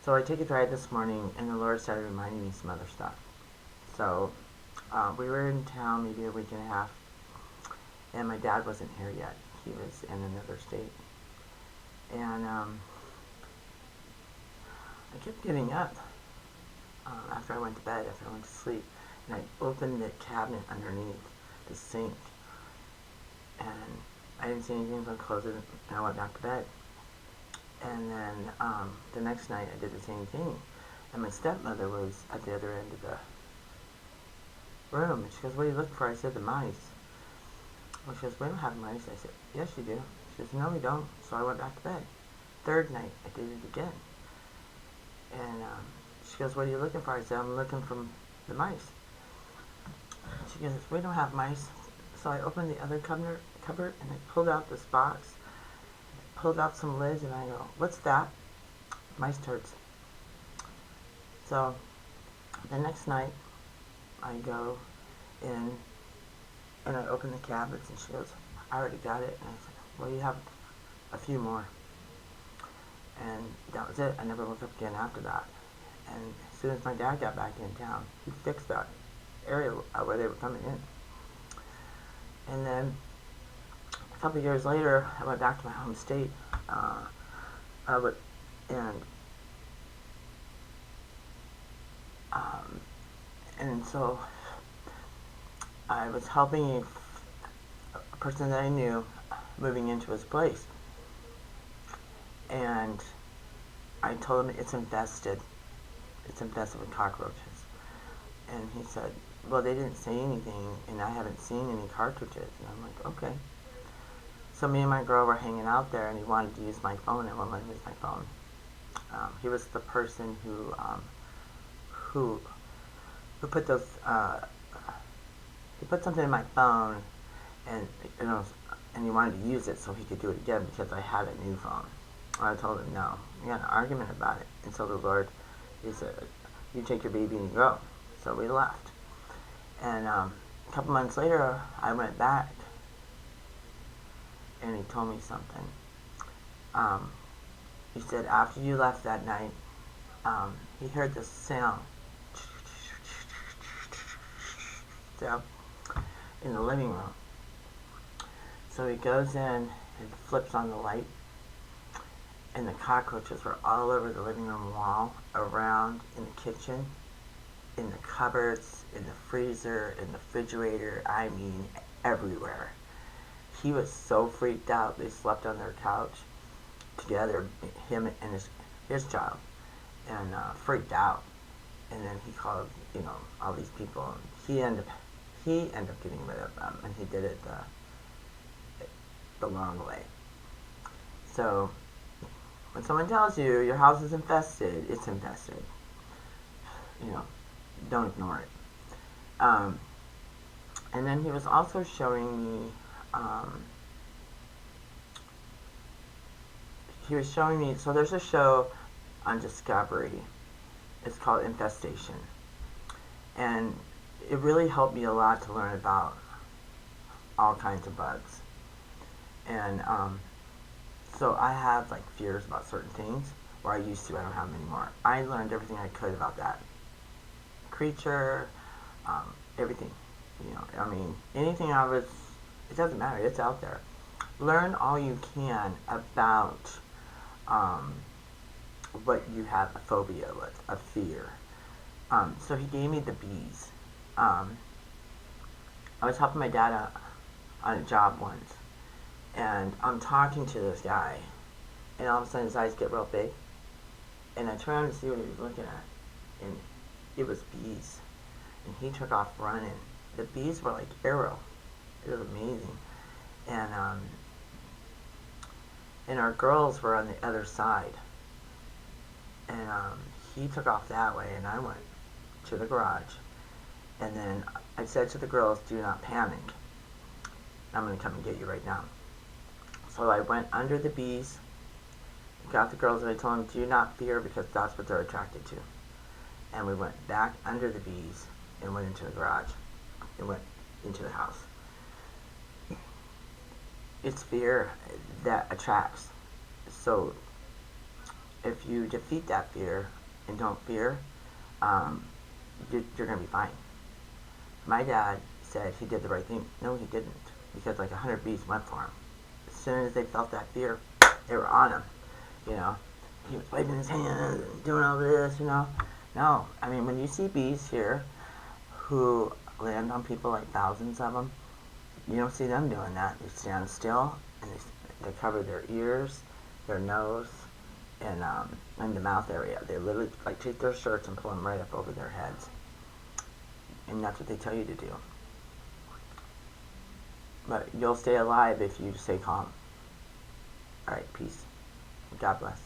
So I take a drive this morning, and the Lord started reminding me some other stuff. So we were in town maybe a week and a half, and my dad wasn't here yet. He was in another state. And I kept getting up after I went to bed, after I went to sleep, and I opened the cabinet underneath the sink, and I didn't see anything, so I closed it, and I went back to bed. And then the next night I did the same thing, and my stepmother was at the other end of the room, and she goes, "What are you looking for?" I said, "The mice." Well, she goes, "We don't have mice." I said, "Yes, you do." She goes, "No, we don't." So I went back to bed. Third night, I did it again. And she goes, "What are you looking for?" I said, "I'm looking for the mice." She goes, "We don't have mice." So I opened the other cupboard and I pulled out this box, pulled out some lids, and I go, "What's that?" "Mice turds." So the next night, I go in and I open the cabinets, and she goes, "I already got it." And I said, "Well, you have a few more." And that was it. I never woke up again after that. And as soon as my dad got back in town, he fixed that area where they were coming in. And then a couple of years later, I went back to my home state. I would, and um, and so I was helping a person that I knew moving into his place, and I told him it's infested. It's infested with cockroaches. And he said, "Well, they didn't say anything, and I haven't seen any cartridges." And I'm like, "Okay." So me and my girl were hanging out there, and he wanted to use my phone, and I wouldn't let him use my phone. He was the person who who put those he put something in my phone, and you know, and he wanted to use it so he could do it again because I had a new phone. I told him no. We had an argument about it, and so the Lord, he said, "You take your baby and you go." So we left, and a couple months later, I went back, and he told me something. Um, he said after you left that night, he heard this sound, so in the living room. So he goes in and flips on the light, and the cockroaches were all over the living room wall, around in the kitchen, in the cupboards, in the freezer, in the refrigerator. I mean, everywhere. He was so freaked out. They slept on their couch together, him and his child, and freaked out. And then he called, all these people, and he ended up getting rid of them, and he did it the long way. So when someone tells you your house is infested, it's infested. You know, don't ignore it. Um, and then he was also showing me. He was showing me. So there's a show on Discovery. It's called Infestation, and it really helped me a lot to learn about all kinds of bugs. And so I have like fears about certain things, where I used to. I don't have them anymore. I learned everything I could about that creature, everything. I mean, anything I was. It doesn't matter. It's out there. Learn all you can about um, what you have a phobia with, a fear. So he gave me the bees. Um, I was helping my dad on a job once, and I'm talking to this guy, and all of a sudden his eyes get real big, and I turned to see what he was looking at, and it was bees, and he took off running. The bees were like arrow. It was amazing, and our girls were on the other side, and he took off that way, and I went to the garage, and then I said to the girls, "Do not panic. I'm going to come and get you right now." So I went under the bees, got the girls, and I told them, "Do not fear, because that's what they're attracted to." And we went back under the bees and went into the garage and went into the house. It's fear that attracts. So if you defeat that fear and don't fear, you're going to be fine. My dad said he did the right thing. No, he didn't, because like 100 bees went for him. As soon as they felt that fear, they were on him. You know, he was waving his hands and doing all this. No, I mean, when you see bees here who land on people, like thousands of them, you don't see them doing that. They stand still and they cover their ears, their nose, and the mouth area. They literally like take their shirts and pull them right up over their heads. And that's what they tell you to do. But you'll stay alive if you stay calm. Alright, peace. God bless.